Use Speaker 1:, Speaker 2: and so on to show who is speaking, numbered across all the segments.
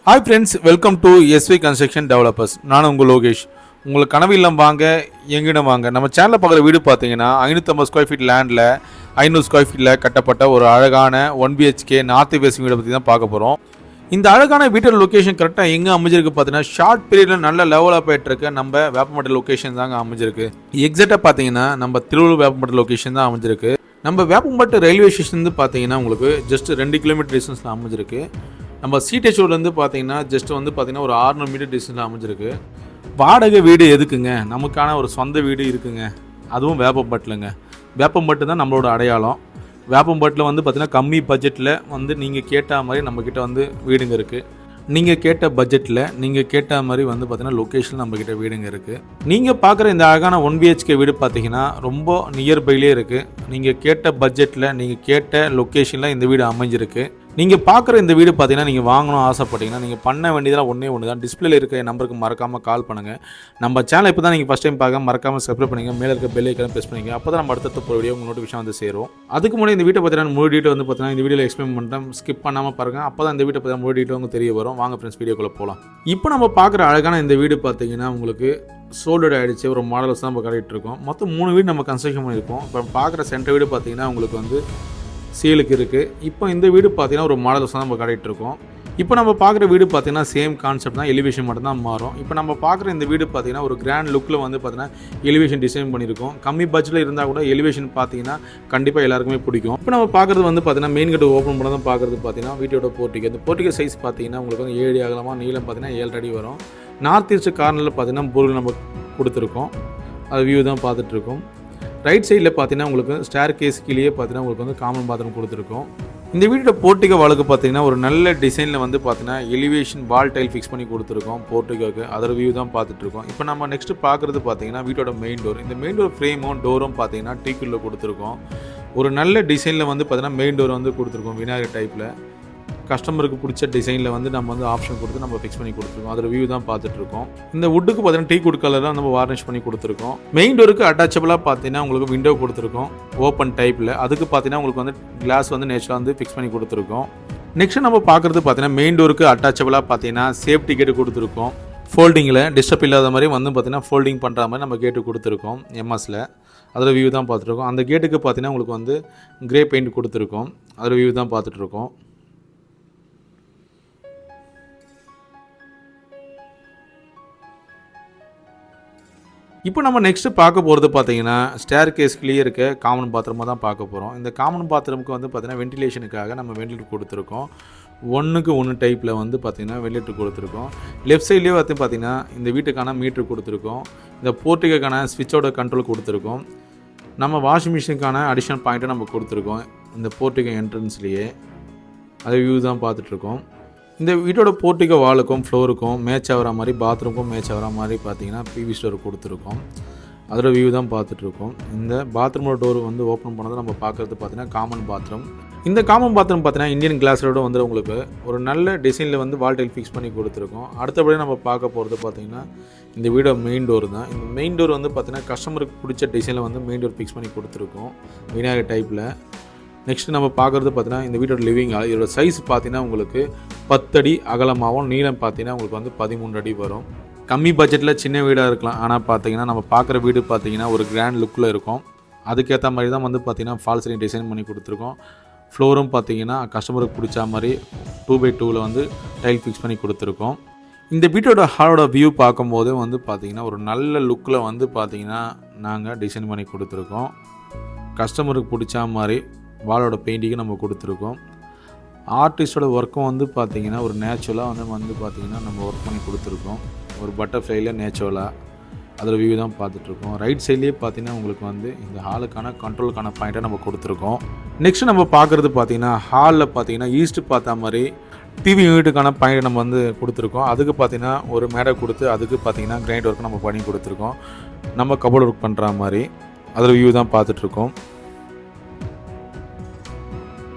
Speaker 1: Hi friends, welcome to SV construction developers. நான் உங்கள் லோகேஷ். உங்களுக்கு கனவு இல்லம் வாங்க எங்கிடம் வாங்க. நம்ம சேனலில் பார்க்குற வீடு பார்த்தீங்கன்னா 550 ஸ்கொயர் ஃபீட் லேண்டில் 500 ஸ்கொயர் ஃபீட்டில் கட்டப்பட்ட ஒரு அழகான 1BHK நார்த் ஃபேசிங் வீடை பற்றி தான் பார்க்க போகிறோம். இந்த அழகான வீட்டோட லொக்கேஷன் கரெக்டாக எங்கே அமைஞ்சிருக்கு பார்த்தீங்கன்னா, ஷார்ட் பீரியடில் நல்ல லெவலாக போயிட்டுருக்கு நம்ம வேப்பமட்டை லொக்கேஷன் தாங்க அமைஞ்சிருக்கு. எக்ஸாக்டாக பார்த்தீங்கன்னா நம்ம திருவள்ளூர் வேப்பமட்டை லொக்கேஷன் தான் அமைஞ்சிருக்கு. நம்ம வேப்பம்பட்டு ரயில்வே ஸ்டேஷன் பார்த்தீங்கன்னா உங்களுக்கு ஜஸ்ட் 2 கிலோமீட்டர் டிஸ்டன்ஸில் அமைஞ்சிருக்கு. நம்ம சிடிஎச் ரோட்லேருந்து பார்த்தீங்கன்னா ஜஸ்ட் பார்த்தீங்கன்னா ஒரு 600 மீட்டர் டிஸ்டன்ஸில் அமைஞ்சிருக்கு. வாடகை வீடு எதுக்குங்க, நமக்கான ஒரு சொந்த வீடு இருக்குங்க, அதுவும் வேப்பம்பட்டுலங்க. வேப்பம்பட்டு தான் நம்மளோட அடையாளம். வேப்பம்பட்டில் பார்த்தீங்கன்னா கம்மி பட்ஜெட்டில் நீங்கள் கேட்ட மாதிரி நம்மக்கிட்ட வீடுங்க இருக்குது. நீங்கள் கேட்ட பட்ஜெட்டில் நீங்கள் கேட்ட மாதிரி பார்த்தீங்கன்னா லொக்கேஷன் நம்மக்கிட்ட வீடுங்க இருக்குது. நீங்கள் பார்க்குற இந்த அழகான 1BHK வீடு பார்த்தீங்கன்னா ரொம்ப நியர்பைலே இருக்குது. நீங்கள் கேட்ட பட்ஜெட்டில் நீங்கள் கேட்ட லொக்கேஷனில் இந்த வீடு அமைஞ்சிருக்கு. நீங்கள் பார்க்குற இந்த வீடு பார்த்தீங்கன்னா நீங்கள் வாங்கணும் ஆசைப்பட்டீங்கன்னா நீங்கள் பண்ண வேண்டியதெல்லாம் ஒன்று தான். டிஸ்பிளேல இருக்க நம்பருக்கு மறக்காமல் கால் பண்ணுங்கள். நம்ம சேனல் இப்போ தான் நீங்கள் ஃபஸ்ட் டைம் பார்க்க மறக்காமல் சப்ஸ்கிரைப் பண்ணுங்க. மேலே இருக்க பெல் ஐக்கான ப்ரெஸ் பண்ணிங்க. அப்போ தான் நம்ம அடுத்த வீடியோ உங்கள் நோட்டிஃபிகேஷன் சேரும். அதுக்கு முன்னாடி இந்த வீட்டை பார்த்தீங்கன்னா முழு டீட்டெயில் பார்த்தீங்கன்னா இந்த வீடியோவில் எக்ஸ்பிளைன் பண்ணுறேன். ஸ்கிப் பண்ணாமல் பாருங்கள். அப்போ தான் இந்த வீட்டை பார்த்தீங்கன்னா முழு டீட்டெயில் உங்களுக்கு தெரிய வரும். வாங்க ஃப்ரெண்ட்ஸ், வீடியோக்குள்ளே போகலாம். இப்போ நம்ம பார்க்குற அழகான இந்த வீடு பார்த்தீங்கன்னா உங்களுக்கு சோல்டட் ஆகிடுச்சு. ஒரு மாடல்ஸ் தான் நம்ம கட்டிகிட்டு இருக்கோம். மொத்தம் 3 வீடு நம்ம கன்ஸ்ட்ரக்ஷன் பண்ணியிருக்கோம். இப்போ பார்க்குற சென்டர் வீடு பார்த்தீங்கன்னா உங்களுக்கு சேலுக்கு இருக்குது. இப்போ இந்த வீடு பார்த்தீங்கன்னா ஒரு மாடல்ஸ் தான் நம்ம கட்டிகிட்டு இருக்கோம். இப்போ நம்ம பார்க்குற வீடு பார்த்தீங்கன்னா சேம் கான்செப்ட் தான், எலிவேஷன் மட்டும் தான் மாறும். இப்போ நம்ம பார்க்குற இந்த வீடு பார்த்தீங்கன்னா ஒரு கிராண்ட் லுக்கில் பார்த்தீங்கன்னா எலிவேஷன் டிசைன் பண்ணியிருக்கோம். கம்மி பட்ஜெட்டில் இருந்தால் கூட எலிவேஷன் பார்த்தீங்கன்னா கண்டிப்பாக எல்லாருக்குமே பிடிக்கும். இப்போ நம்ம பார்க்குறது பார்த்தீங்கன்னா மெயின் கேட் ஓப்பன் பண்ண தான் பார்க்குறது பார்த்தீங்கன்னா வீட்டோட போர்ட்டிகோ. இந்த போர்ட்டிகோ சைஸ் பார்த்தீங்கன்னா உங்களுக்கு 7 அகலமாக, நீளம் பார்த்தீங்கன்னா 7 அடி வரும். நார்த் ஈஸ்ட் கார்னரில் பார்த்தீங்கன்னா பொருள் நம்ம கொடுத்துருக்கோம். அது வியூ தான் பார்த்துட்ருக்கோம். ரைட் சைடில் பார்த்தீங்கன்னா உங்களுக்கு ஸ்டேர் கேஸ் கீழே பார்த்தீங்கன்னா உங்களுக்கு காமன் பாத்ரூம் கொடுத்துருக்கோம். இந்த வீட்டோட போர்ட்டிகோ வாளுக்கு பார்த்தீங்கன்னா ஒரு நல்ல டிசைனில் பார்த்தீங்கன்னா எலிவேஷன் வால் டைல் ஃபிக்ஸ் பண்ணி கொடுத்துருக்கோம் போர்ட்டிகோக்கு. அதோட வியூ தான் பார்த்துட்ருக்கோம். இப்போ நம்ம நெக்ஸ்ட் பார்க்குறது பார்த்தீங்கன்னா வீட்டோட மெயின் டோர். இந்த மெயின் டோர் ஃப்ரேமும் டோரும் பார்த்தீங்கன்னா டீக்குள்ளே கொடுத்துருக்கோம். ஒரு நல்ல டிசைனில் பார்த்தீங்கன்னா மெயின் டோர் கொடுத்துருக்கோம் விநாயகர் டைப்பில். கஸ்டமருக்கு பிடிச்ச டிசைனில் நம்ம ஆப்ஷன் கொடுத்து நம்ம ஃபிக்ஸ் பண்ணி கொடுத்துருக்கோம். அதோட வியூ தான் பார்த்துட்ருக்கோம். இந்த வுட்டுக்கு பார்த்தீங்கன்னா டீ குட் கலராக நம்ம வார்னிஷ் பண்ணி கொடுத்துருக்கோம். மெயின் டோருக்கு அட்டாச்சபிளாக பார்த்தீங்கன்னா உங்களுக்கு விண்டோ கொடுத்துருக்கோம் ஓப்பன் டைப்பில். அதுக்கு பார்த்தீங்கன்னா உங்களுக்கு கிளாஸ் நேச்சுரலாக ஃபிக்ஸ் பண்ணி கொடுத்துருக்கோம். நெக்ஸ்ட் நம்ம பார்க்குறது பார்த்தீங்கன்னா மெயின் டோருக்கு அட்டாச்சபிளாக பார்த்தீங்கன்னா சேஃப்டி கேட்டு கொடுத்துருக்கோம். ஃபோல்டிங்கில் டிஸ்டர்ப் இல்லாத மாதிரி பார்த்தீங்கன்னா ஃபோல்டிங் பண்ணுற மாதிரி நம்ம கேட்டு கொடுத்துருக்கோம் எம்எஸில். அதோட வியூ தான் பார்த்துருக்கோம். அந்த கேட்டுக்கு பார்த்தீங்கன்னா உங்களுக்கு கிரே பெயிண்ட் கொடுத்துருக்கோம். அதோட வியூ தான் பார்த்துட்ருக்கோம். இப்போ நம்ம நெக்ஸ்ட்டு பார்க்க போகிறது பார்த்தீங்கன்னா ஸ்டேர் கேஸ்க்குள்ளேயே இருக்க காமன் பாத்ரூமாக தான் பார்க்க போகிறோம். இந்த காமன் பாத்ரூமுக்கு பார்த்தீங்கன்னா வென்டிலேஷனுக்காக நம்ம வென்டிலேட்டர் கொடுத்துருக்கோம். 1க்கு 1 டைப்பில் பார்த்தீங்கன்னா வென்டிலேட்டர் கொடுத்துருக்கோம். லெஃப்ட் சைட்லேயே பார்த்தீங்கன்னா இந்த வீட்டுக்கான மீட்ரு கொடுத்துருக்கோம். இந்த போர்ட்டிக்கான ஸ்விட்சோட கண்ட்ரோல் கொடுத்துருக்கோம். நம்ம வாஷிங் மிஷினுக்கான அடிஷனல் பாயிண்ட்டை நம்ம கொடுத்துருக்கோம் இந்த போர்ட்டிகோ என்ட்ரன்ஸ்லேயே. அதை வியூ தான் பார்த்துட்ருக்கோம். இந்த வீட்டோட போர்ட்டிகோ வாலுக்கும் ஃப்ளோருக்கும் மேட்ச் ஆகிற மாதிரி, பாத்ரூமுக்கும் மேட்ச் ஆகிற மாதிரி பார்த்தீங்கன்னா பிவி ஸ்டோர் கொடுத்துருக்கோம். அதோட வியூ தான் பார்த்துட்ருக்கோம். இந்த பாத்ரூமோட டோர் ஓப்பன் பண்ணதை நம்ம பார்க்குறது பார்த்தீங்கன்னா காமன் பாத்ரூம். இந்த காமன் பாத்ரூம் பார்த்தீங்கன்னா இந்தியன் கிளாஸோட உங்களுக்கு ஒரு நல்ல டிசைனில் வால் டைல் ஃபிக்ஸ் பண்ணி கொடுத்துருக்கோம். அடுத்தபடி நம்ம பார்க்க போகிறது பார்த்தீங்கன்னா இந்த வீடோட மெயின் டோர் தான். இந்த மெயின் டோர் பார்த்தீங்கன்னா கஸ்டமருக்கு பிடிச்ச டிசைனில் மெயின் டோர் ஃபிக்ஸ் பண்ணி கொடுத்துருக்கோம் விநாயகர் டைப்பில். நெக்ஸ்ட் நம்ம பார்க்குறது பார்த்தீங்கன்னா இந்த வீட்டோட லிவிங் ஹால். இதோட சைஸ் பார்த்தீங்கன்னா உங்களுக்கு 10 அடி அகலமாகவும், நீளம் பார்த்தீங்கன்னா உங்களுக்கு 13 அடி வரும். கம்மி பட்ஜெட்டில் சின்ன வீடாக இருக்கலாம். ஆனால் பார்த்தீங்கன்னா நம்ம பார்க்குற வீடு பார்த்தீங்கன்னா ஒரு கிராண்ட் லுக்கில் இருக்கும். அதுக்கேற்ற மாதிரி தான் பார்த்தீங்கன்னா ஃபால் சீலிங் டிசைன் பண்ணி கொடுத்துருக்கோம். ஃப்ளோரும் பார்த்தீங்கன்னா கஸ்டமருக்கு பிடிச்ச மாதிரி 2x2 டைல் ஃபிக்ஸ் பண்ணி கொடுத்துருக்கோம். இந்த வீட்டோட ஹாலோட வியூ பார்க்கும்போது பார்த்தீங்கன்னா ஒரு நல்ல லுக்கில் பார்த்தீங்கன்னா நாங்கள் டிசைன் பண்ணி கொடுத்துருக்கோம். கஸ்டமருக்கு பிடிச்ச மாதிரி வாலோட பெயிண்டிங்கு நம்ம கொடுத்துருக்கோம். ஆர்டிஸ்டோட ஒர்க்கும் பார்த்தீங்கன்னா ஒரு நேச்சுரலாக பார்த்தீங்கன்னா நம்ம ஒர்க் பண்ணி கொடுத்துருக்கோம். ஒரு பட்டர்ஃப்ளைல நேச்சுரலாக அதோட வியூ தான் பார்த்துட்ருக்கோம். ரைட் சைட்லேயே பார்த்தீங்கன்னா உங்களுக்கு இந்த ஹாலுக்கான கண்ட்ரோலுக்கான பாயிண்ட்டை நம்ம கொடுத்துருக்கோம். நெக்ஸ்ட் நம்ம பார்க்குறது பார்த்தீங்கன்னா ஹாலில் பார்த்தீங்கன்னா ஈஸ்ட் பார்த்தா மாதிரி டிவி யூனிட்டுக்கான பாயிண்ட் நம்ம கொடுத்துருக்கோம். அதுக்கு பார்த்தீங்கன்னா ஒரு மேடை கொடுத்து அதுக்கு பார்த்தீங்கன்னா கிரைண்ட் ஒர்க் நம்ம பண்ணி கொடுத்துருக்கோம். நம்ம கபோர்ட் ஒர்க் பண்ணுற மாதிரி அதோட வியூ தான் பார்த்துட்ருக்கோம்.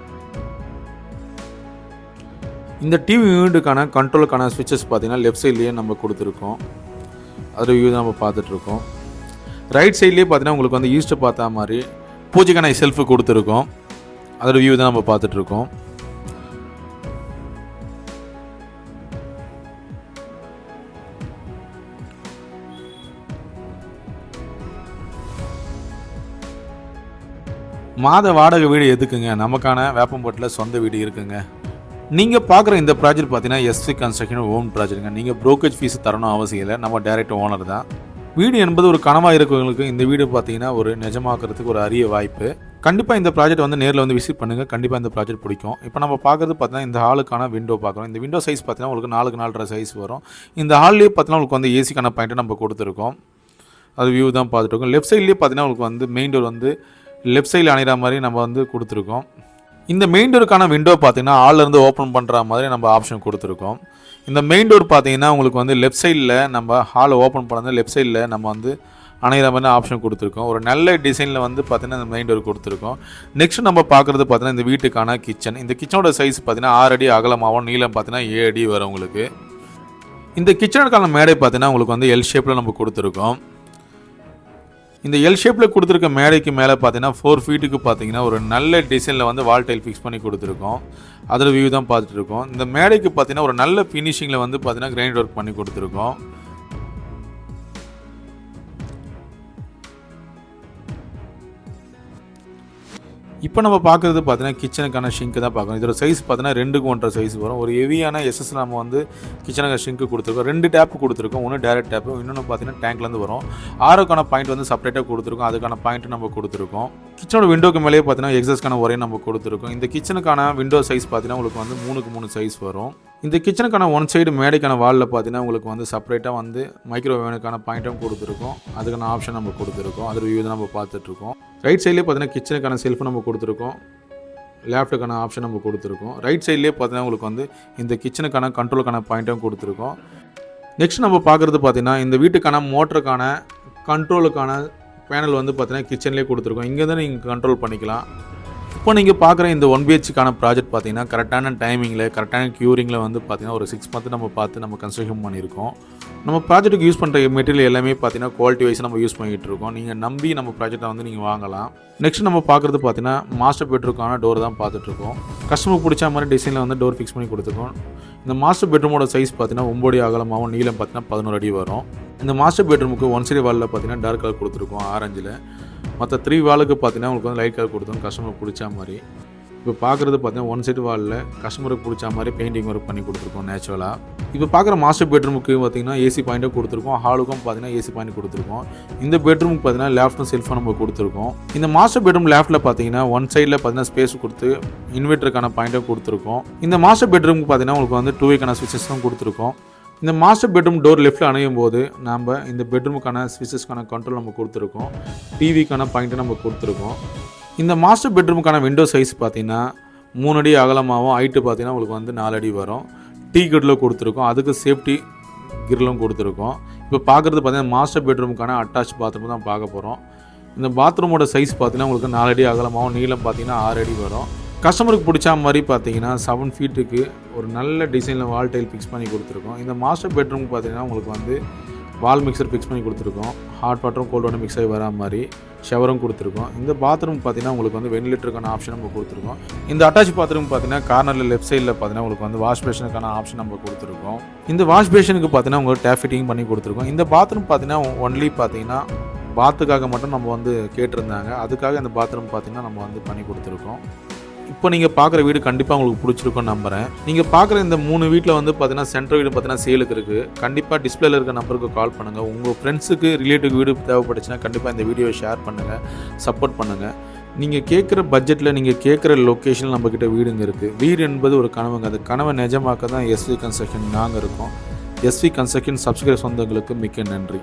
Speaker 1: இந்த டிவி யூனிட்டுக்கான கண்ட்ரோலுக்கான ஸ்விட்சஸ் பார்த்தீங்கன்னா லெஃப்ட் சைட்லேயே நம்ம கொடுத்துருக்கோம். அதோட வியூ தான் நம்ம பார்த்துட்ருக்கோம். ரைட் சைட்லேயே பார்த்தீங்கன்னா உங்களுக்கு ஈஸ்ட்டை பார்த்தா மாதிரி பூஜைக்கான செல்ஃபு கொடுத்துருக்கோம். அதோட வியூ தான் நம்ம பார்த்துட்ருக்கோம். மாத வாடகை வீடு எதுக்குங்க, நமக்கான வேப்பம்பட்டில் சொந்த வீடு இருக்குங்க. நீங்கள் பார்க்குற இந்த ப்ராஜெக்ட் பார்த்தீங்கன்னா எஸ்வி கன்ஸ்ட்ரக்ஷன் ஓன் ப்ராஜெக்ட்டுங்க. நீங்கள் ப்ரோக்கரேஜ் ஃபீஸ் தரணும் அவசியம் இல்லை, நம்ம டைரக்ட் ஓனர் தான். வீடு என்பது ஒரு கனவாக இருக்கிறவங்களுக்கு இந்த வீடு பார்த்தீங்கன்னா ஒரு நிஜமாக்கிறதுக்கு ஒரு அரிய வாய்ப்பு. கண்டிப்பாக இந்த ப்ராஜெக்ட் வந்து நேரில் வந்து விசிட் பண்ணுங்கள், கண்டிப்பாக இந்த ப்ராஜெக்ட் பிடிக்கும். இப்போ நம்ம பார்க்குறது பார்த்தீங்கன்னா இந்த ஹாலுக்கான விண்டோ பார்க்குறோம். இந்த விண்டோ சைஸ் பார்த்தீங்கன்னா உங்களுக்கு 4x4 சைஸ் வரும். இந்த ஹால்லேயே பார்த்தீங்கன்னா உங்களுக்கு வந்து ஏசிக்கான பாயிண்ட்டு நம்ம கொடுத்துருக்கோம். அது வியூ தான் பார்த்துட்டு இருக்கோம். லெஃப்ட் சைட்லேயே பார்த்தீங்கன்னா உங்களுக்கு வந்து மெயின் டோர் வந்து லெஃப்ட் சைடில் அணைகிற மாதிரி நம்ம வந்து கொடுத்துருக்கோம். இந்த மெயின் டோருக்கான விண்டோ பார்த்தீங்கன்னா ஹாலிலேருந்து ஓப்பன் பண்ணுற மாதிரி நம்ம ஆப்ஷன் கொடுத்துருக்கோம். இந்த மெயின் டோர் பார்த்தீங்கன்னா உங்களுக்கு வந்து லெஃப்ட் சைடில் நம்ம ஹாலை ஓப்பன் பண்ணது லெஃப்ட் சைடில் நம்ம வந்து அணைகிற மாதிரி ஆப்ஷன் கொடுத்துருக்கோம். ஒரு நல்ல டிசைனில் வந்து பார்த்தீங்கன்னா இந்த மெயின் டோர் கொடுத்துருக்கோம். நெக்ஸ்ட் நம்ம பார்க்குறது பார்த்தீங்கன்னா இந்த வீட்டுக்கான கிச்சன். இந்த கிச்சனோட சைஸ் பார்த்தீங்கன்னா 6 அடி அகலமாகவும் நீளம் பார்த்தீங்கன்னா 7 அடி வரும் உங்களுக்கு. இந்த கிச்சனுக்கான மேடை பார்த்தீங்கன்னா உங்களுக்கு வந்து எல் ஷேப்பில் நம்ம கொடுத்துருக்கோம். இந்த எல் ஷேப்பில் கொடுத்துருக்க மேடைக்கு மேலே பார்த்தீங்கன்னா 4 ஃபீட்டுக்கு பார்த்தீங்கன்னா ஒரு நல்ல டிசைனில் வந்து வால் டைல் ஃபிக்ஸ் பண்ணி கொடுத்துருக்கோம். அதில் வியூ தான் பார்த்துட்டு இருக்கோம். இந்த மேடைக்கு பார்த்தீங்கன்னா ஒரு நல்ல ஃபினிஷிங்கில் வந்து பார்த்தீங்கன்னா கிரைண்ட் ஒர்க் பண்ணி கொடுத்துருக்கோம். இப்போ நம்ம பார்க்குறது பார்த்தீங்கன்னா கிச்சனுக்கான ஷிங்க்கு தான் பார்க்கணும். இதோட சைஸ் பார்த்தீங்கன்னா 2க்கு 1.5 சைஸ் வரும். ஒரு ஹெவியான எஸ்எஸ் நம்ம வந்து கிச்சனுக்கு ஷிங்க்கு கொடுத்துருக்கோம். 2 டேப்பு கொடுத்துருக்கோம். ஒன்று டேரக்ட் டேப்பு, இன்னொன்று பார்த்தீங்கன்னா டேங்க்லேருந்து வரும். ஆரோக்கான பாயிண்ட் வந்து செப்பரேட்டாக கொடுத்துருக்கோம். அதுக்கான பாயிண்ட்டு நம்ம கொடுத்துருக்கோம். கிச்சனோட விண்டோக்கு மேலேயே பார்த்தீங்கன்னா எக்ஸஸ்க்கான ஒரே நம்ம கொடுத்துருக்கோம். இந்த கிச்சனுக்கான விண்டோ சைஸ் பார்த்தீங்கன்னா உங்களுக்கு வந்து 3க்கு 3 சைஸ் வரும். இந்த கிச்சனுக்கான ஒன் சைடு மேடைக்கான வாலில் பார்த்தீங்கன்னா உங்களுக்கு வந்து செப்பரேட்டாக வந்து மைக்ரோவேவனுக்கான பாயிண்ட்டும் கொடுத்துருக்கோம். அதுக்கான ஆப்ஷன் நம்ம கொடுத்துருக்கோம். அது வியூ தான் நம்ம பார்த்துட்ருக்கோம். ரைட் சைட்லேயே பார்த்தீங்கன்னா கிச்சனுக்கான செல்ஃபு நம்ம கொடுத்துருக்கோம். லேப்டுக்கான ஆப்ஷன் நம்ம கொடுத்துருக்கோம். ரைட் சைட்லேயே பார்த்தீங்கன்னா உங்களுக்கு வந்து இந்த கிச்சனுக்கான கண்ட்ரோலுக்கான பாயிண்ட்டும் கொடுத்துருக்கோம். நெக்ஸ்ட் நம்ம பார்க்குறது பார்த்தீங்கன்னா இந்த வீட்டுக்கான மோட்டருக்கான கண்ட்ரோலுக்கான பேனல் வந்து பார்த்தீங்கன்னா கிச்சன்லேயே கொடுத்துருக்கோம். இங்கே தான் நீங்கள் கண்ட்ரோல் பண்ணிக்கலாம். இப்போ நீங்கள் பார்க்குற இந்த 1 BHK ப்ராஜெக்ட் பார்த்தீங்கன்னா கரெக்டான டைமிங்கில் கரெக்டான க்யூரிங்கில் வந்து பார்த்தீங்கன்னா ஒரு 6 மந்த் நம்ம பார்த்து நம்ம கன்ஸ்ட்ரக்ஷன் பண்ணியிருக்கோம். நம்ம ப்ராஜெக்ட்டுக்கு யூஸ் பண்ணுற மெட்டீரியல் எல்லாமே பார்த்தீங்கன்னா குவாலிட்டி வைஸ் நம்ம யூஸ் பண்ணிகிட்டு இருக்கோம். நீங்கள் நம்பி நம்ம ப்ராஜெக்டை வந்து நீங்கள் வாங்கலாம். நெக்ஸ்ட் நம்ம பார்க்குறது பார்த்தீங்கன்னா மாஸ்டர் பெட்ரூமுக்கான டோர் தான் பார்த்துட்ருக்கோம். கஸ்டமருக்கு பிடிச்ச மாதிரி டிசைனில் வந்து டோர் ஃபிக்ஸ் பண்ணி கொடுத்துருக்கோம். இந்த மாஸ்டர் பெட்ரூமோட சைஸ் பார்த்தீங்கன்னா 9 அடி அகலமாகவும் நீளம் பார்த்தீங்கன்னா 11 அடி வரும். இந்த மாஸ்டர் பெட்ரூமுக்கு ஒன் சைடு வாலில் பார்த்தீங்கன்னா டார்க் கலர் கொடுத்துருக்கோம் ஆரஞ்சில். மற்ற 3 வாலுக்கு பார்த்தீங்கன்னா உங்களுக்கு வந்து லைட் கலர் கொடுத்தோம் கஸ்டமருக்கு பிடிச்ச மாதிரி. இப்போ பார்க்குறது பார்த்தீங்கன்னா ஒன் சைடு வாலில் கஸ்டமருக்கு பிடிச்ச மாதிரி பெயிண்டிங் ஒர்க் பண்ணி கொடுத்துருக்கோம் நேச்சுரலாக. இப்போ பார்க்குற மாஸ்டர் பெட்ரூமுக்கு பார்த்தீங்கன்னா ஏசி பாயிண்ட்டும் கொடுத்துருக்கோம். ஹாலுக்கும் பார்த்தீங்கன்னா ஏசி பாயிண்ட் கொடுத்துருக்கோம். இந்த பெட்ரூமுக்கு பார்த்தீங்கன்னா லேஃப்ட்டும் செல்ஃபும் நம்ம கொடுத்துருக்கோம். இந்த மாஸ்டர் பெட்ரூம் லேஃப்ட்டில் பார்த்தீங்கன்னா ஒன் சைடில் பார்த்தீங்கன்னா ஸ்பேஸ் கொடுத்து இன்வெர்ட்டருக்கான பாயிண்ட்டும் கொடுத்துருக்கோம். இந்த மாஸ்டர் பெட்ரூமுக்கு பார்த்தீங்கன்னா உங்களுக்கு வந்து 2-வேக்கான ஸ்விட்சஸும் கொடுத்துருக்கோம். இந்த மாஸ்டர் பெட்ரூம் டோர் லெஃப்ட்டில் அணையும் போது நம்ம இந்த பெட்ரூமுக்கான ஸ்விட்சஸ்க்கான கண்ட்ரோல் நம்ம கொடுத்துருக்கோம். டிவிக்கான பாயிண்ட்டை நம்ம கொடுத்துருக்கோம். இந்த மாஸ்டர் பெட்ரூமுக்கான விண்டோ சைஸ் பார்த்தீங்கன்னா 3 அடி அகலமாகவும் ஹைட்டு பார்த்தீங்கன்னா உங்களுக்கு வந்து 4 அடி வரும். டீ கட்டில் கொடுத்துருக்கோம். அதுக்கு சேஃப்டி கிரிலும் கொடுத்துருக்கோம். இப்போ பார்க்குறது பார்த்தீங்கன்னா மாஸ்டர் பெட்ரூமுக்கான அட்டாச் பாத்ரூம் தான் பார்க்க போகிறோம். இந்த பாத்ரூமோட சைஸ் பார்த்தீங்கன்னா உங்களுக்கு 4 அடி அகலமாகவும் நீளம் பார்த்தீங்கன்னா 6 அடி வரும். கஸ்டமருக்கு பிடிச்ச மாதிரி பார்த்தீங்கன்னா 7 ஃபீட்டுக்கு ஒரு நல்ல டிசைனில் வால் டைல் ஃபிக்ஸ் பண்ணி கொடுத்துருக்கோம். இந்த மாஸ்டர் பெட்ரூம் பார்த்தீங்கன்னா உங்களுக்கு வந்து வால் மிக்சர் ஃபிக்ஸ் பண்ணி கொடுத்துருக்கோம். ஹாட் வாட்டரும் கோல்ட் வாட்டரும் மிக்ஸ் ஆகி வரா மாதிரி ஷவரும் கொடுத்துருக்கோம். இந்த பாத்ரூம் பார்த்தீங்கன்னா உங்களுக்கு வந்து வென்டிலேட்டருக்கான ஆப்ஷன் நம்ம கொடுத்துருக்கோம். இந்த அட்டாச் பாத்ரூம் பார்த்தீங்கன்னா கார்னரில் லெஃப்ட் சைடில் பார்த்தீங்கன்னா உங்களுக்கு வந்து வாஷ் பேஷனுக்கான ஆப்ஷன் நம்ம கொடுத்துருக்கோம். இந்த வாஷ் பேஷனுக்கு பார்த்தீங்கன்னா உங்களுக்கு டேப் ஃபிட்டிங் பண்ணி கொடுத்துருக்கோம். இந்த பாத்ரூம் பார்த்தீங்கன்னா ஒன்லி பார்த்தீங்கன்னா பாத்துக்காக மட்டும் நம்ம வந்து கேட்டிருந்தாங்க. அதுக்காக இந்த பாத்ரூம் பார்த்தீங்கன்னா நம்ம வந்து பண்ணி கொடுத்துருக்கோம். இப்போ நீங்கள் பார்க்குற வீடு கண்டிப்பாக உங்களுக்கு பிடிச்சிருக்கும்னு நம்புகிறேன். நீங்கள் பார்க்குற இந்த 3 வீட்டில் வந்து பார்த்தீங்கன்னா சென்ட்ரல் வீடு பார்த்தீங்கன்னா சேலுக்கு இருக்குது. கண்டிப்பாக டிஸ்பிளேல இருக்க நம்பருக்கு கால் பண்ணுங்கள். உங்கள் ஃப்ரெண்ட்ஸுக்கு ரிலேட்டிவ் வீடு தேவைப்பட்டுச்சுன்னா கண்டிப்பாக இந்த வீடியோவை ஷேர் பண்ணுங்கள், சப்போர்ட் பண்ணுங்கள். நீங்கள் கேட்குற பட்ஜெட்டில் நீங்கள் கேட்குற லொக்கேஷனில் நம்மக்கிட்ட வீடுங்க இருக்குது. வீடு என்பது ஒரு கனவுங்க. அந்த கனவை நிஜமாக்க தான் எஸ்வி கன்ஸ்ட்ரக்ஷன் நாங்கள் இருக்கோம். எஸ்வி கன்ஸ்ட்ரக்ஷன் சப்ஸ்கிரைப் சொந்தங்களுக்கு மிக்க நன்றி.